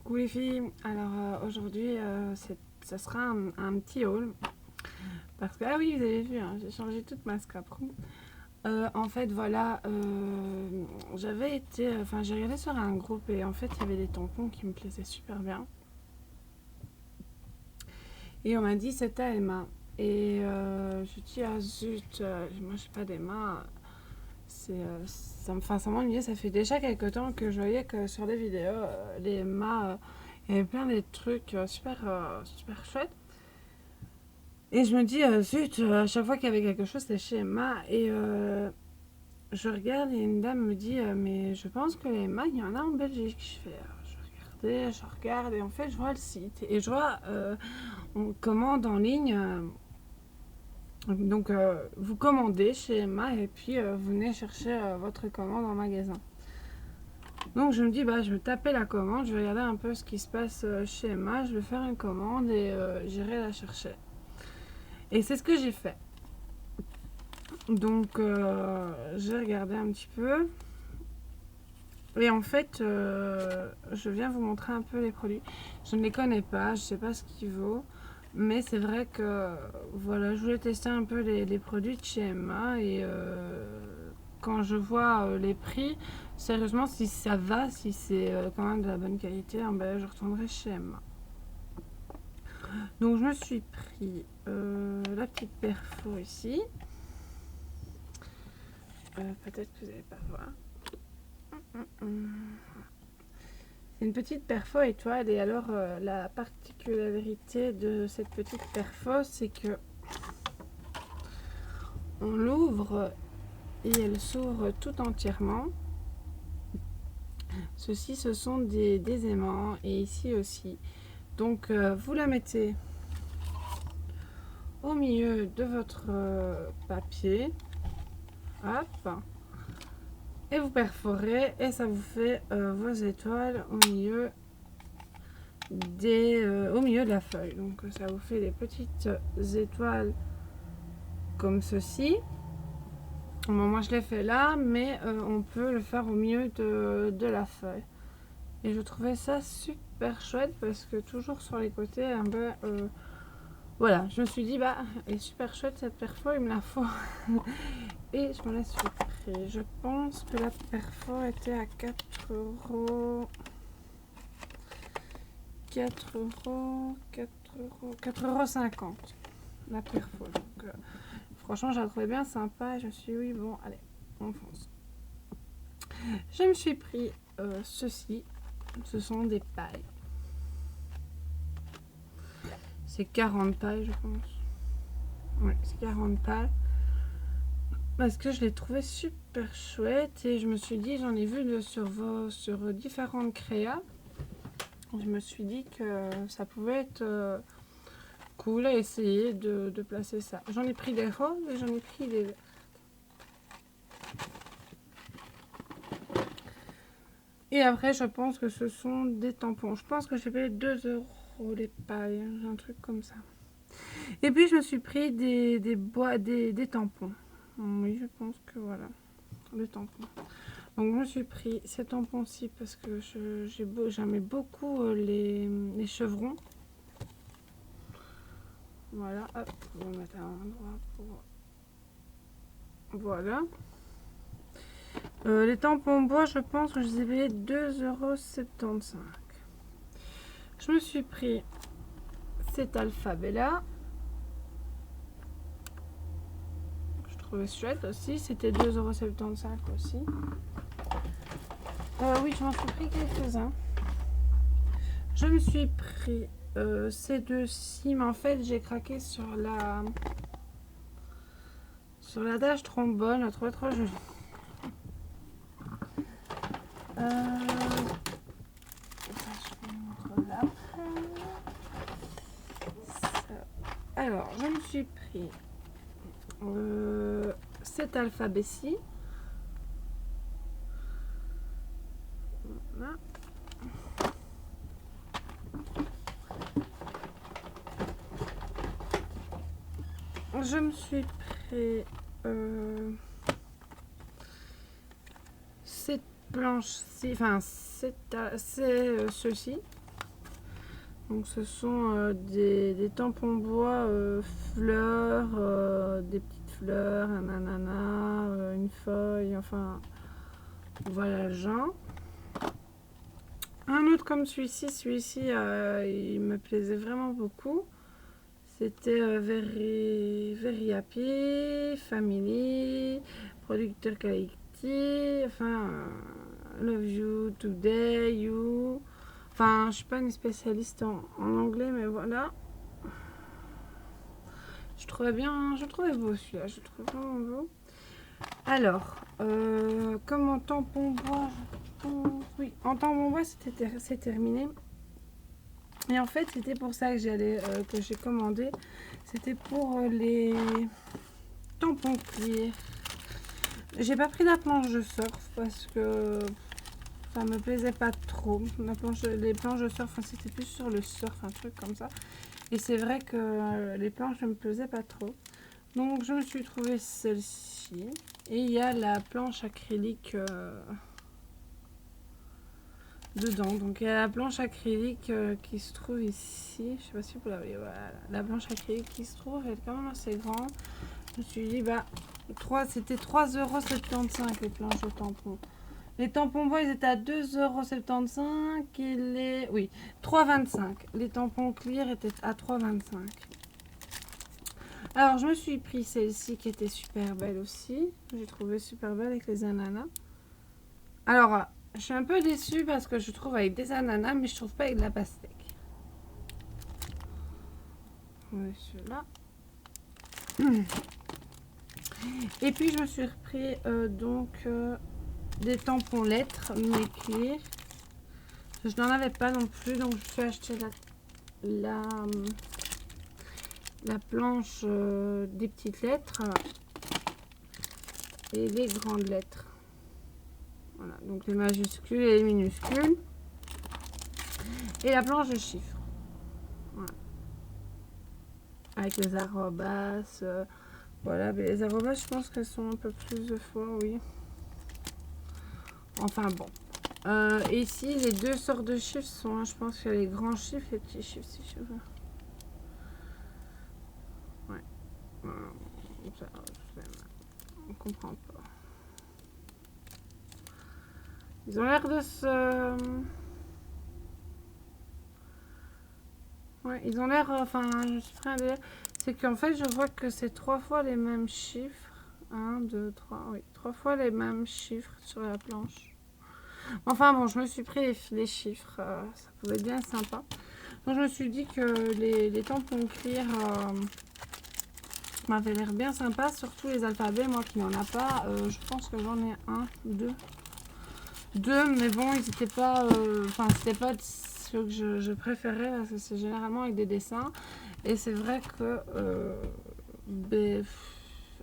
Coucou les filles, alors aujourd'hui ça sera un petit haul parce que, ah oui vous avez vu, hein, j'ai changé toute ma scrap room. En fait voilà, j'avais été, enfin j'ai regardé sur un groupe et en fait il y avait des tampons qui me plaisaient super bien. Et on m'a dit c'était à Emma. Et je dis ah zut, moi j'ai pas d'Emma. Ça m'ennuyait, ça fait déjà quelques temps que je voyais que sur les vidéos, les Emma, il y avait plein de trucs super chouettes. Et je me dis, zut, à chaque fois qu'il y avait quelque chose, c'était chez Emma. Et je regarde et une dame me dit, mais je pense que les Emma, il y en a en Belgique. Je fais, je regarde et en fait, je vois le site. Et je vois, on commande en ligne. Donc, vous commandez chez Emma et puis vous venez chercher votre commande en magasin. Donc, je me dis, bah, je vais taper la commande, je vais regarder un peu ce qui se passe chez Emma, je vais faire une commande et j'irai la chercher. Et c'est ce que j'ai fait. Donc, j'ai regardé un petit peu. Et en fait, je viens vous montrer un peu les produits. Je ne les connais pas, je ne sais pas ce qu'ils vaut. Mais c'est vrai que voilà, je voulais tester un peu les produits de chez Emma et quand je vois les prix, sérieusement, si ça va, si c'est quand même de la bonne qualité, hein, ben, je retournerai chez Emma. Donc je me suis pris la petite perfo ici. Peut-être que vous n'allez pas voir. C'est une petite perfo étoile et alors la particularité de cette petite perfo, c'est que on l'ouvre et elle s'ouvre tout entièrement. Ceci, ce sont des aimants et ici aussi. Donc, vous la mettez au milieu de votre papier. Hop. Et vous perforez et ça vous fait vos étoiles au milieu au milieu de la feuille. Donc, ça vous fait des petites étoiles comme ceci. Bon, moi je l'ai fait là, mais on peut le faire au milieu de la feuille. Et je trouvais ça super chouette parce que toujours sur les côtés, un peu, voilà, je me suis dit, bah, elle est super chouette cette perfo, il me la faut. Et je me la suis pris. Je pense que la perfo était à 4 euros. 4 euros, 4 euros, 4,50 € la perfo. Donc, franchement, je la trouvais bien sympa. Je me suis dit, oui, bon, allez, on fonce. Je me suis pris ceci. Ce sont des pailles. C'est 40 pailles, je pense. Oui, c'est 40 pailles. Parce que je l'ai trouvé super chouette et je me suis dit, j'en ai vu sur différentes créas. Je me suis dit que ça pouvait être cool à essayer de placer ça. J'en ai pris des roses et j'en ai pris des verts. Et après, je pense que ce sont des tampons. Je pense que j'ai payé 2 € les pailles, un truc comme ça. Et puis, je me suis pris des tampons. Oui, je pense que voilà, des tampons. Donc, je me suis pris ces tampons-ci parce que j'aimais beaucoup les chevrons. Voilà, hop, on va mettre à un endroit pour... Voilà. Les tampons bois, je pense que je les ai payés 2,75 €. Je me suis pris cet alphabet-là. Je trouvais chouette aussi. C'était 2,75 € aussi. Oui, je m'en suis pris quelques-uns. Je me suis pris ces deux-ci, mais en fait, j'ai craqué sur la dash trombone. Je la trouvais trop jolie. Alors, je me suis pris cet alphabet-ci. Voilà. Je me suis pris cette planche-ci, enfin c'est ceci. Donc ce sont des tampons bois fleurs, des petites fleurs, un ananas, une feuille, enfin voilà le genre. Un autre comme celui-ci, il me plaisait vraiment beaucoup. C'était Very Happy, Family, producteur quality, enfin Love You Today, You. Enfin, je suis pas une spécialiste en anglais, mais voilà. Je trouvais bien, je le trouvais beau celui-là, je le trouvais vraiment beau. Alors, comme en tampon bois, oui, en tampon bois c'est terminé. Et en fait, c'était pour ça que que j'ai commandé. C'était pour les tampons clear. J'ai pas pris la planche de surf parce que ça me plaisait pas trop. Les planches de surf, c'était plus sur le surf, un truc comme ça. Et c'est vrai que les planches ne me plaisaient pas trop. Donc je me suis trouvé celle-ci. Et il y a la planche acrylique dedans. Donc il y a la planche acrylique qui se trouve ici. Je sais pas si vous la voyez. Voilà. La planche acrylique qui se trouve, elle est quand même assez grande. Je me suis dit, bah, c'était 3,75 € les planches de tampons. Les tampons bois, ils étaient à 2,75 €. Oui, 3,25 €. Les tampons clear étaient à 3,25 €. Alors, je me suis pris celle-ci qui était super belle aussi. J'ai trouvé super belle avec les ananas. Alors, je suis un peu déçue parce que je trouve avec des ananas, mais je trouve pas avec de la pastèque. Celui-là. Et puis, je me suis repris des tampons lettres, mais clear. Je n'en avais pas non plus, donc je me suis acheté la planche des petites lettres et les grandes lettres. Voilà, donc les majuscules et les minuscules. Et la planche de chiffres. Voilà. Avec les arrobas. Voilà, mais les arrobas, je pense qu'elles sont un peu plus de fois, oui. Enfin bon. Ici, les deux sortes de chiffres sont, je pense, que les grands chiffres et les petits chiffres, si je veux. Ouais. On comprend pas. Ils ont l'air de se... Ouais, ils ont l'air... Enfin, je suis prêt à dire... C'est qu'en fait, je vois que c'est 3 fois les mêmes chiffres. 1, 2, 3... Oui, 3 fois les mêmes chiffres sur la planche. Enfin bon, je me suis pris les chiffres. Ça pouvait être bien sympa. Donc je me suis dit que les tampons clear m'avaient l'air bien sympa. Surtout les alphabets, moi qui n'en a pas. Je pense que j'en ai un ou deux, mais bon, ils n'étaient pas... Enfin, c'était pas ceux que je préférais, parce que c'est généralement avec des dessins. Et c'est vrai que...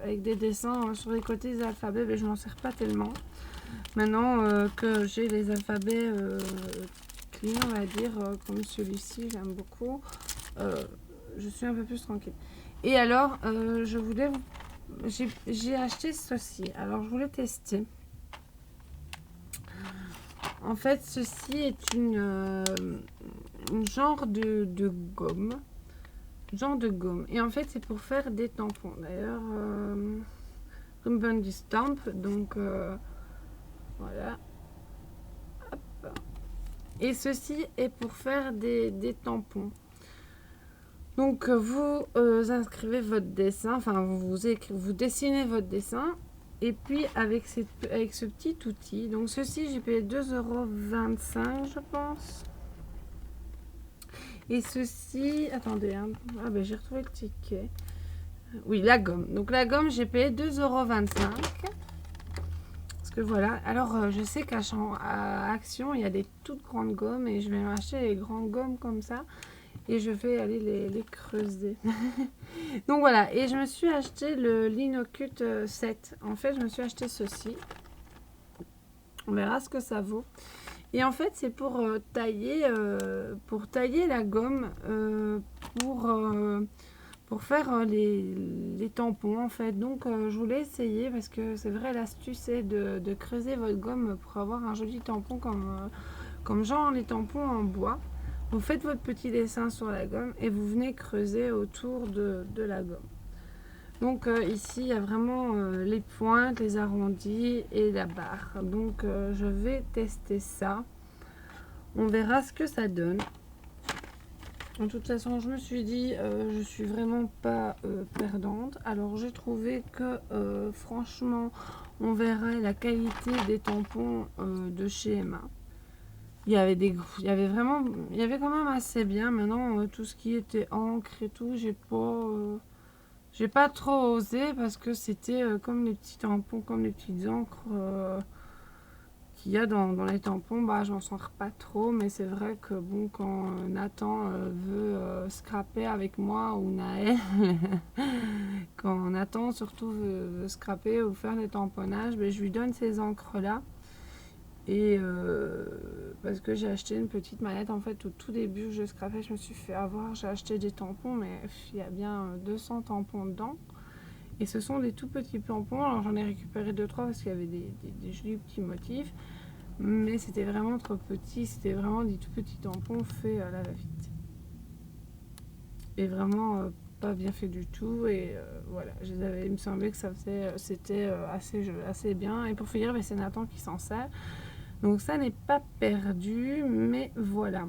avec des dessins sur les côtés des alphabets, je m'en sers pas tellement. Maintenant que j'ai les alphabets clean, on va dire, comme celui-ci, j'aime beaucoup, je suis un peu plus tranquille. Et alors, je voulais... J'ai acheté ceci. Alors, je voulais tester. En fait, ceci est une genre de gomme. Genre de gomme. Et en fait, c'est pour faire des tampons. D'ailleurs, Ribbon Stamp. Donc, voilà. Hop. Et ceci est pour faire des tampons. Donc, vous inscrivez votre dessin. Enfin, vous dessinez votre dessin. Et puis avec ce petit outil, donc ceci j'ai payé 2,25 € je pense. Et ceci, attendez, hein. Ah ben j'ai retrouvé le ticket. Oui, la gomme. Donc la gomme j'ai payé 2,25 €. Parce que voilà, alors je sais qu'à Action il y a des toutes grandes gommes et je vais m'acheter les grandes gommes comme ça. Et je vais aller les creuser. Donc voilà, et je me suis acheté le Linocut 7. En fait, je me suis acheté ceci. On verra ce que ça vaut. Et en fait, c'est pour tailler la gomme, pour faire les tampons en fait. Donc je voulais essayer parce que c'est vrai, l'astuce c'est de creuser votre gomme pour avoir un joli tampon comme genre les tampons en bois. Vous faites votre petit dessin sur la gomme et vous venez creuser autour de la gomme. Donc ici, il y a vraiment les pointes, les arrondis et la barre. Donc je vais tester ça. On verra ce que ça donne. De toute façon, je me suis dit, je suis vraiment pas perdante. Alors j'ai trouvé que franchement, on verrait la qualité des tampons de chez Emma. Il y avait vraiment, il y avait quand même assez bien. Maintenant, tout ce qui était encre et tout, j'ai pas trop osé parce que c'était comme les petits tampons, comme les petites encres qu'il y a dans les tampons. Bah, j'en sors pas trop, mais c'est vrai que bon, quand Nathan veut scraper avec moi ou Naël, quand Nathan surtout veut scraper ou faire des tamponnages, ben, je lui donne ces encres là. Et parce que j'ai acheté une petite mallette, en fait au tout début où je scrapais, je me suis fait avoir, j'ai acheté des tampons, mais il y a bien 200 tampons dedans. Et ce sont des tout petits tampons, alors j'en ai récupéré 2-3 parce qu'il y avait des jolis petits motifs. Mais c'était vraiment trop petit, c'était vraiment des tout petits tampons faits à la va-vite. Et vraiment pas bien fait du tout. Et voilà, il me semblait que c'était assez bien. Et pour finir, c'est Nathan qui s'en sert. Donc ça n'est pas perdu, mais voilà.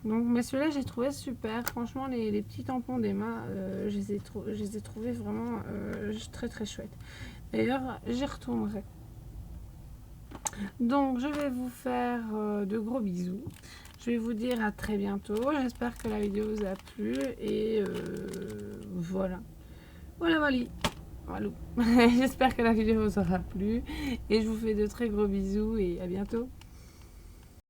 Donc, mais ceux-là, j'ai trouvé super. Franchement, les petits tampons d'Emma, je les ai trouvés vraiment très très chouettes. D'ailleurs, j'y retournerai. Donc, je vais vous faire de gros bisous. Je vais vous dire à très bientôt. J'espère que la vidéo vous a plu. Et voilà. Voilà, voilà. J'espère que la vidéo vous aura plu. Et je vous fais de très gros bisous et à bientôt.